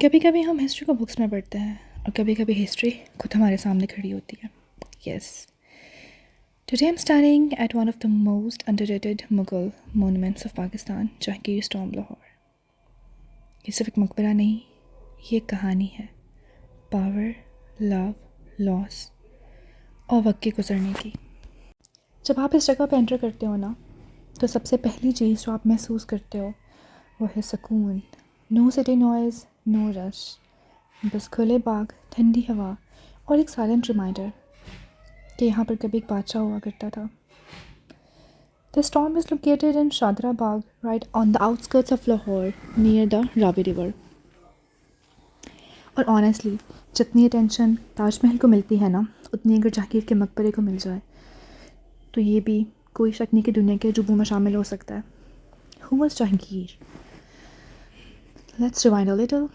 कभी कभी हम हिस्ट्री को बुक्स में पढ़ते हैं और कभी कभी हिस्ट्री खुद हमारे सामने खड़ी होती है. Yes, today I am standing at one of the most underrated Mughal monuments of Pakistan, Jahangir storm Lahore. ये सिर्फ एक मकबरा नहीं, ये एक कहानी है. पावर, लव, लॉस और वक्त के गुजरने की. जब आप इस जगह पर एंटर करते हो ना, तो सबसे पहली चीज़ जो आप महसूस करते हो वो है सुकून. No city noise, no rush, बस खुले बाग, ठंडी हवा और एक साइलेंट रिमाइंडर कि यहाँ पर कभी एक बादशाह हुआ करता था. The tomb is located in Shahdara Bagh, right on the outskirts of Lahore, near the Ravi river. और ऑनेस्टली जितनी अटेंशन ताजमहल को मिलती है ना, उतनी अगर जहांगीर के मकबरे को मिल जाए तो ये भी कोई शक नहीं कि दुनिया के जुबों में शामिल हो सकता है. Who was Jahangir? Let's rewind a little.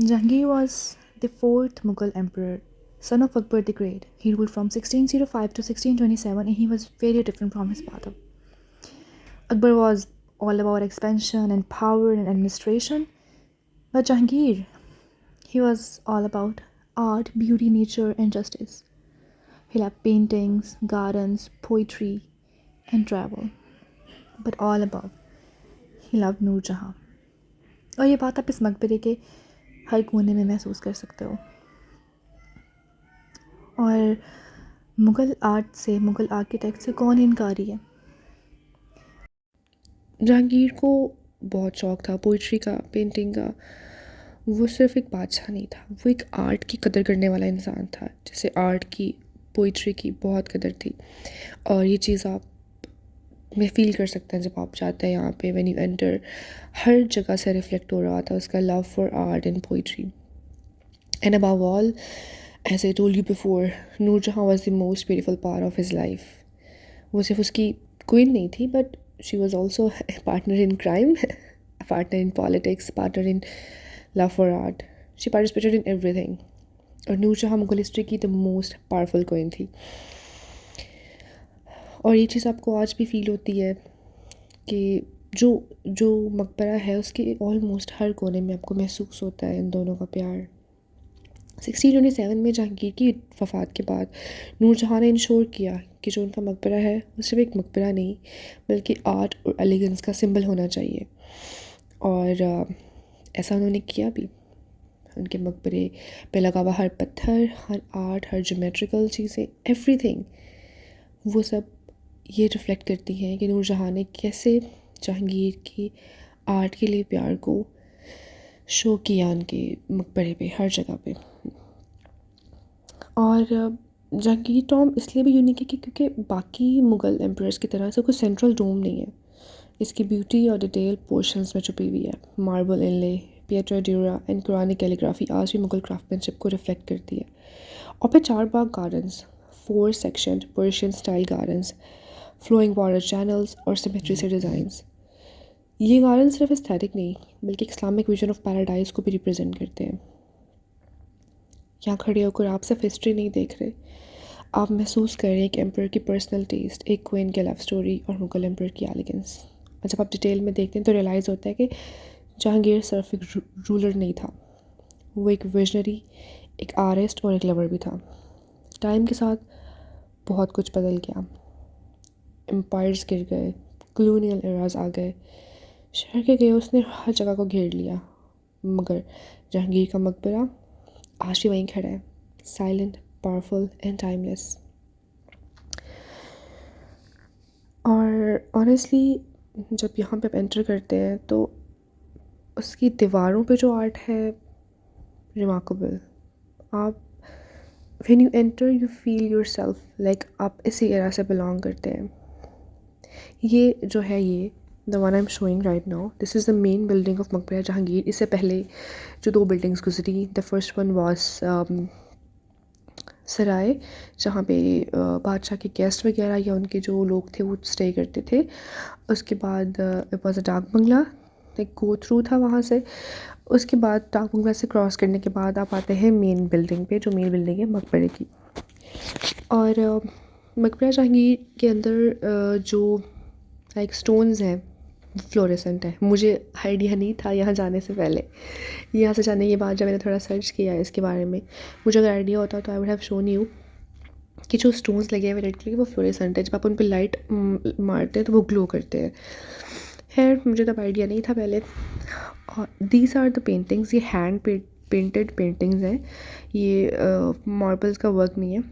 Jahangir was the fourth Mughal emperor, son of Akbar the Great. He ruled from 1605 to 1627 and he was very different from his father. Akbar was all about expansion and power and administration, but Jahangir, he was all about art, beauty, nature and justice. He loved paintings, gardens, poetry and travel, but all above, he loved Noor Jahan. और ये बात आप इस मकबरे के हर कोने में महसूस कर सकते हो. और मुग़ल आर्ट से, मुग़ल आर्किटेक्ट से कौन इनकारी है. जहांगीर को बहुत शौक़ था पोइट्री का, पेंटिंग का. वो सिर्फ एक बादशाह नहीं था, वो एक आर्ट की कदर करने वाला इंसान था. जैसे आर्ट की, पोइट्री की बहुत कदर थी. और ये चीज़ आप में फ़ील कर सकते हैं जब आप जाते हैं यहाँ पे. व्हेन यू एंटर, हर जगह से रिफ्लेक्ट हो रहा था उसका love for art and poetry. And above all, as I told you before, Noor Jahan was the most beautiful part of his life. वो सिर्फ उसकी क्वीन नहीं थी, but she was also partner in crime, partner in politics, partner in love for art. She participated in everything. और Noor Jahan Mughal history की the most powerful queen थी. और ये चीज़ आपको आज भी फ़ील होती है कि जो मकबरा है उसके ऑलमोस्ट हर कोने में आपको महसूस होता है इन दोनों का प्यार. 1627 में जहांगीर की वफ़ात के बाद नूर जहाँ ने इंश्योर किया कि जो उनका मकबरा है वो सिर्फ एक मकबरा नहीं, बल्कि आर्ट और एलिगेंस का सिंबल होना चाहिए. और ऐसा उन्होंने किया भी. उनके मकबरे पे लगा हुआ हर पत्थर, हर आर्ट, हर ज्योमेट्रिकल चीज़ें, एवरीथिंग, वो सब ये रिफ़्लेक्ट करती हैं कि नूर जहाँ ने कैसे जहांगीर की आर्ट के लिए प्यार को शो किया उनके मकबरे पे, हर जगह पे. और जहांगीर टॉम्ब इसलिए भी यूनिक है कि क्योंकि बाकी मुग़ल एम्परर्स की तरह से कोई सेंट्रल डोम नहीं है. इसकी ब्यूटी और डिटेल पोर्शंस में छुपी हुई है. Marble inlay, Pietro dura and Quranic calligraphy आज भी मुग़ल क्राफ्टमैनशिप को रिफ्लेक्ट करती है. और फिर 4 बाग gardens, 4 sectioned Persian style gardens, flowing water channels और सिमेट्री से डिज़ाइंस. ये गार्डन सिर्फ एस्थेटिक नहीं, बल्कि इस्लामिक विजन ऑफ पैराडाइज को भी रिप्रेजेंट करते हैं. यहाँ खड़े होकर आप सिर्फ हिस्ट्री नहीं देख रहे, आप महसूस कर रहे हैं एक एम्पर की पर्सनल टेस्ट, एक क्वीन की लव स्टोरी और मुग़ल एम्पर की एलिगेंस. और जब आप डिटेल में देखते हैं तो रियलाइज़ होता है कि जहांगीर सिर्फ एक रूलर नहीं था, वो एक विजनरी, एक आर्टिस्ट और एक लवर भी था. टाइम के साथ बहुत कुछ बदल गया. एम्पायर्स गिर गए, कॉलोनियल एराज आ गए, शहर के chaos ने हर जगह को घेर लिया. मगर जहांगीर का मकबरा आज भी वहीं खड़ा है, साइलेंट, पावरफुल एंड टाइमलेस. और ऑनेस्टली जब यहाँ पे आप एंटर करते हैं तो उसकी दीवारों पे जो आर्ट है, रिमार्केबल. आप when you enter you feel your self like आप इसी एरा से बिलोंग करते हैं. ये जो है, ये the one I am showing right now, this is the main building of मकबरा जहांगीर. इससे पहले जो 2 बिल्डिंग्स गुजरी, द फर्स्ट वन वॉज सराय, जहाँ पे बादशाह के गेस्ट वगैरह या उनके जो लोग थे वो स्टे करते थे. उसके बाद इट वॉज अ डाक बंगला, एक गो थ्रू था वहाँ से. उसके बाद डाक बंगला से क्रॉस करने के बाद आप आते हैं मेन बिल्डिंग पे, जो मेन बिल्डिंग है मकबरे की. और मकबरा जहांगीर के अंदर जो लाइक स्टोन्स हैं फ्लोरेसेंट है। मुझे आइडिया नहीं था यहाँ जाने से पहले, यहाँ से जाने के बाद जब मैंने थोड़ा सर्च किया है इसके बारे में, मुझे अगर आइडिया होता तो I would have shown you कि जो स्टोन्स लगे हुए रेड कलर के वो फ्लोरेसेंट है। जब आप उन पर लाइट मारते हैं तो वो ग्लो करते हैं। खैर मुझे तब आइडिया नहीं था पहले। और दीज आर द पेंटिंग्स, ये हैंड पेंटेड पेंटिंग्स हैं, ये मार्बल्स का वर्क नहीं है।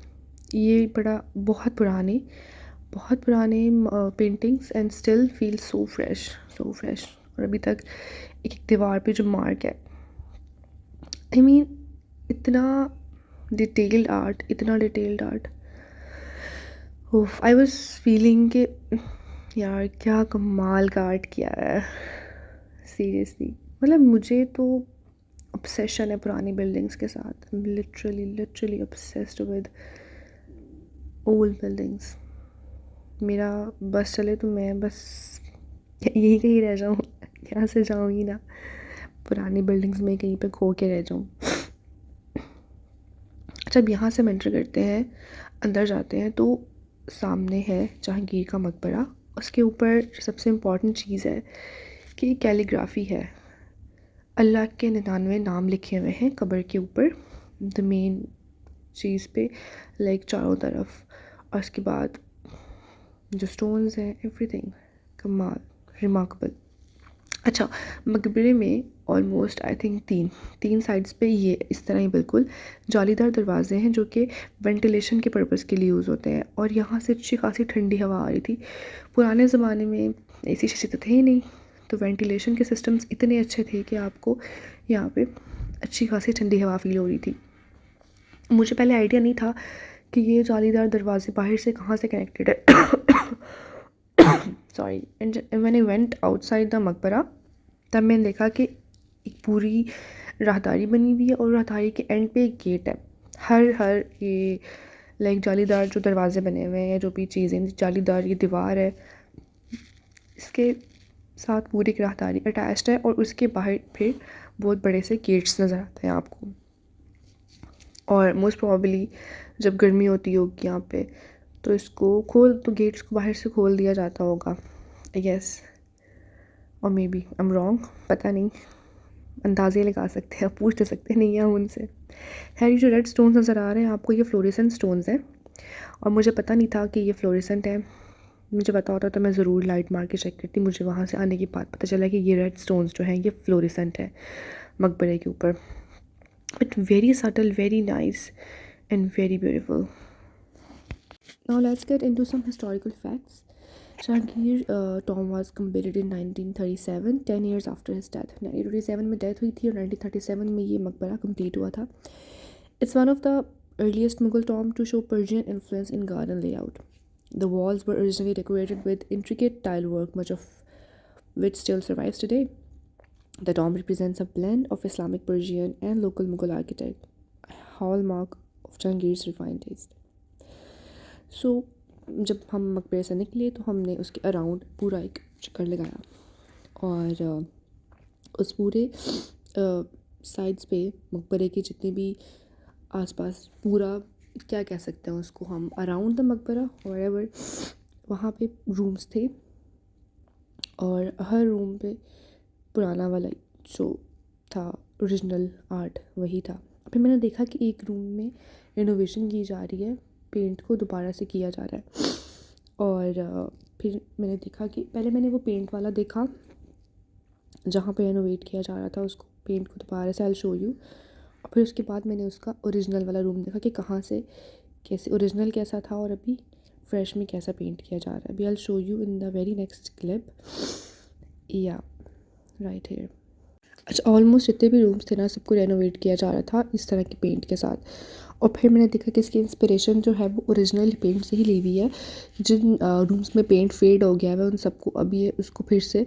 ये बड़ा बहुत पुराने paintings and still feel so fresh, so fresh. और अभी तक एक एक दीवार पे जो मार्क है, आई मीन इतना डिटेल्ड आर्ट, इतना detailed art. Of, I was feeling कि यार क्या कमाल का आर्ट किया है सीरियसली। मतलब मुझे तो ऑब्सेशन है पुरानी बिल्डिंग्स के साथ। I am literally obsessed with old buildings. मेरा बस चले तो मैं बस यहीं कहीं रह जाऊँ, यहाँ से जाऊँ ही ना, पुरानी बिल्डिंग्स में कहीं पे खो के रह जाऊँ। अच्छा, अब यहाँ से हम एंटर करते हैं, अंदर जाते हैं तो सामने है जहांगीर का मकबरा। उसके ऊपर सबसे इम्पॉर्टेंट चीज़ है कि कैलीग्राफी है। अल्लाह के 99 नाम लिखे हुए हैं कब्र के ऊपर, द मेन चीज़ पे, लाइक चारों तरफ। और उसके बाद जो स्टोन्स हैं, एवरीथिंग कमाल, रिमार्केबल। अच्छा, मकबरे में ऑलमोस्ट आई थिंक तीन साइड्स पे ये इस तरह ही बिल्कुल जालीदार दरवाजे हैं जो कि वेंटिलेशन के पर्पज़ के लिए यूज़ होते हैं। और यहाँ से अच्छी खासी ठंडी हवा आ रही थी। पुराने ज़माने में एसी शेसी तो थे ही नहीं, तो वेंटिलेशन के सिस्टम्स इतने अच्छे थे कि आपको यहाँ पे अच्छी खासी ठंडी हवा फील हो रही थी। मुझे पहले आइडिया नहीं था कि ये जालीदार दरवाजे बाहर से कहाँ से कनेक्टेड है। Sorry. And when I went outside the मकबरा, तब मैंने देखा कि एक पूरी राहदारी बनी हुई है और राहदारी के एंड पे एक गेट है। हर ये लाइक जालीदार जो दरवाजे बने हुए हैं, जो भी चीज़ें जालीदार, ये दीवार है, इसके साथ पूरी एक राहदारी अटैच्ड है। और उसके बाहर फिर बहुत बड़े से गेट्स नज़र आते हैं आपको। और मोस्ट प्रोबेबली जब गर्मी होती होगी यहाँ पे, तो इसको तो गेट्स को बाहर से खोल दिया जाता होगा, आई गेस। और maybe I am wrong, पता नहीं, अंदाज़े लगा सकते हैं, पूछ सकते नहीं हैं हम उनसे। है, ये जो रेड स्टोन्स नज़र आ रहे हैं आपको, ये फ्लोरेसेंट स्टोन्स हैं। और मुझे पता नहीं था कि ये फ्लोरेसेंट है। मुझे पता होता तो मैं ज़रूर लाइट मार के चेक करती। मुझे वहाँ से आने के बाद पता चला कि ये रेड स्टोन्स जो हैं ये फ्लोरेसेंट है मकबरे के ऊपर। But very subtle, very nice and very beautiful. Now let's get into some historical facts. Jahangir tomb was completed in 1937, 10 years after his death. 1927 में डेथ हुई थी और 1937 में ये मकबरा कंप्लीट हुआ था. It's one of the earliest Mughal tomb to show Persian influence in garden layout. The walls were originally decorated with intricate tile work, much of which still survives today. The tomb represents a blend of Islamic Persian and local Mughal architect, a hallmark of Jahangir's refined taste. So, जब हम मकबरे से निकले तो हमने उसके around पूरा एक चक्कर लगाया। और उस पूरे साइड्स पे मकबरे के जितने भी आसपास पूरा क्या कह सकते हैं उसको हम, अराउंड द मकबरा व्हेरेवर, वहाँ पे रूम्स थे। और हर रूम पे पुराना वाला जो था ओरिजिनल आर्ट वही था। फिर मैंने देखा कि एक रूम में रिनोवेशन की जा रही है, पेंट को दोबारा से किया जा रहा है। और फिर मैंने देखा कि पहले मैंने वो पेंट वाला देखा जहाँ पे रेनोवेट किया जा रहा था, उसको पेंट को दोबारा से, आई विल शो यू। और फिर उसके बाद मैंने उसका ओरिजिनल वाला रूम देखा कि कहाँ से कैसे ओरिजिनल कैसा था और अभी फ्रेश में कैसा पेंट किया जा रहा है। अभी I will show you in the very next clip. या राइट हेयर। अच्छा, ऑलमोस्ट जितने भी रूम्स थे ना, सबको रेनोवेट किया जा रहा था इस तरह के पेंट के साथ। और फिर मैंने देखा कि इसकी इंस्पिरेशन जो है वो ओरिजिनल पेंट से ही ली हुई है। जिन रूम्स में पेंट फेड हो गया है उन सबको अभी ये उसको फिर से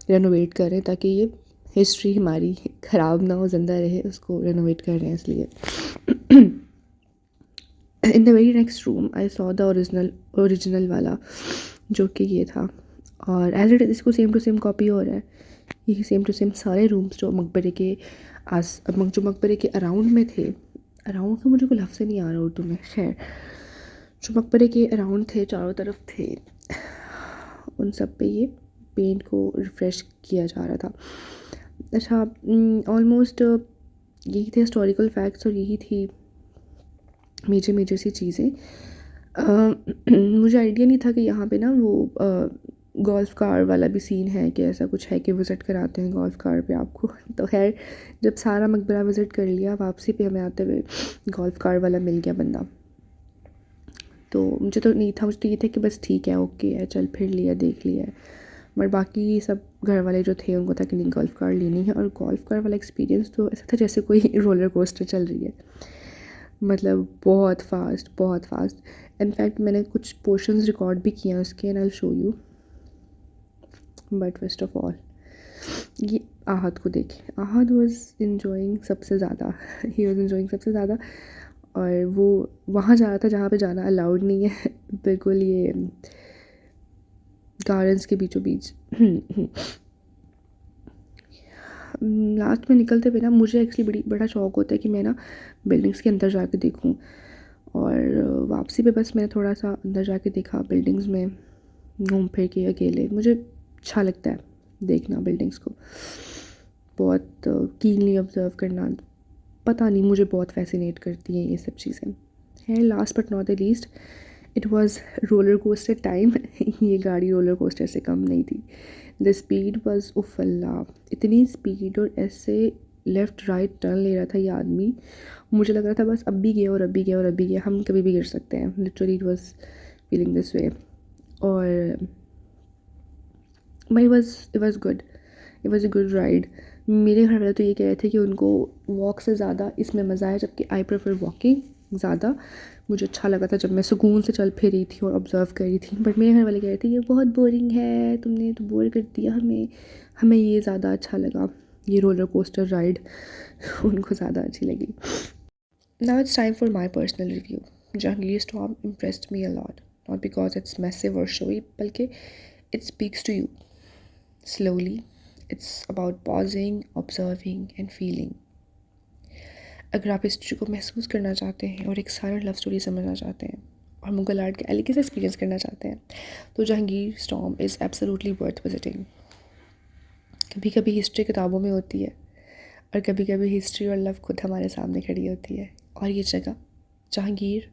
रेनोवेट कर रहे हैं ताकि ये हिस्ट्री हमारी ख़राब ना हो, ज़िंदा रहे, उसको रेनोवेट कर रहे हैं इसलिए। In the very next room I saw the original वाला जो कि ये था। और एज इट इज़ इसको सेम टू सेम कॉपी हो रहा है। यही सेम टू सेम सारे रूम्स जो मकबरे के अराउंड में थे, अराउंड तो मुझे कोई लफ्ज़ नहीं आ रहा उर्दू में, खैर जो मकबरे के अराउंड थे, चारों तरफ थे, उन सब पे ये पेंट को रिफ़्रेश किया जा रहा था। अच्छा, ऑलमोस्ट यही थे हिस्टोरिकल फैक्ट्स और यही थी मेजर सी चीज़ें। मुझे आइडिया नहीं था कि यहाँ पे ना वो गोल्फ़ कार वाला भी सीन है, कि ऐसा कुछ है कि विज़िट कराते हैं गोल्फ़ कार पे आपको। तो खैर, जब सारा मकबरा विज़िट कर लिया, वापसी पे हमें आते हुए गोल्फ़ कार वाला मिल गया बंदा। तो मुझे तो नहीं था, मुझे तो ये था कि बस ठीक है, ओके है, चल फिर लिया, देख लिया है। बट बाकी सब घर वाले जो थे उनको था कि नहीं, गोल्फ़ कार लेनी है। और गोल्फ़ कार वाला एक्सपीरियंस तो ऐसा था जैसे कोई रोलर कोस्टर चल रही है, मतलब बहुत फ़ास्ट, बहुत फ़ास्ट। इनफैक्ट मैंने कुछ पोर्शंस रिकॉर्ड भी किए हैं उसके, and I will show you. But first of all ये आहद को देखें। आहद वाज इन्जॉइंग सबसे ज़्यादा, ही वाज इन्जॉइंग सबसे ज़्यादा। और वो वहाँ जा रहा था जहाँ पे जाना अलाउड नहीं है, बिल्कुल ये गार्डन्स के बीचों बीच। लास्ट में निकलते हुए ना मुझे एक्चुअली बड़ा शौक़ होता है कि मैं ना बिल्डिंग्स के अंदर जाके देखूं। और वापसी पे बस मैंने थोड़ा सा अंदर जाके देखा बिल्डिंग्स में, घूम फिर के अकेले। मुझे अच्छा लगता है देखना बिल्डिंग्स को, बहुत कीनली ऑब्ज़र्व करना। पता नहीं, मुझे बहुत फैसिनेट करती हैं ये सब चीज़ें। है last but not the least, it was roller coaster time. ये गाड़ी रोलर कोस्टर से कम नहीं थी। द स्पीड वाज उफ़ल्ला, इतनी स्पीड, और ऐसे लेफ़्ट राइट टर्न ले रहा था ये आदमी, मुझे लग रहा था बस अब भी गया और अब भी गया और अब भी गया, हम कभी भी गिर सकते हैं। Literally it was feeling this way. और but it was good, it was a good ride. मेरे घर वाले तो ये कह रहे थे कि उनको वॉक से ज़्यादा इसमें मज़ा आया, जबकि आई प्रेफर वॉकिंग ज़्यादा। मुझे अच्छा लगा था जब मैं सुकून से चल फिर रही थी और ऑब्ज़र्व कर रही थी। बट मेरे घर वाले कह रहे थे ये बहुत बोरिंग है, तुमने तो बोर कर दिया हमें, हमें ये ज़्यादा अच्छा लगा, ये रोलर कोस्टर राइड उनको ज़्यादा अच्छी लगी। Now it's time for my personal review. Jahangir storm impressed me a lot, not because it's massive और शोई, बल्कि it speaks to you slowly. It's about pausing, observing and feeling. अगर आप history को महसूस करना चाहते हैं और एक सारा लव स्टोरी समझना चाहते हैं और मुगल आर्ट के एलिगेंस एक्सपीरियंस करना चाहते हैं, तो Jahangir storm is absolutely worth visiting. कभी कभी हिस्ट्री किताबों में होती है और कभी कभी हिस्ट्री और लव खुद हमारे सामने खड़ी होती है। और ये जगह जहांगीर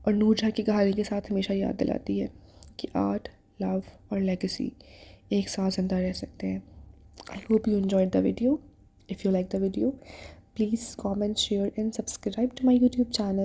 और नूरजहाँ की कहानी के साथ हमेशा याद दिलाती है कि आर्ट, लव और लेगेसी एक साथ ज़िंदा रह सकते हैं। I hope you enjoyed the video. If you like the video, please comment, share and subscribe to my YouTube channel.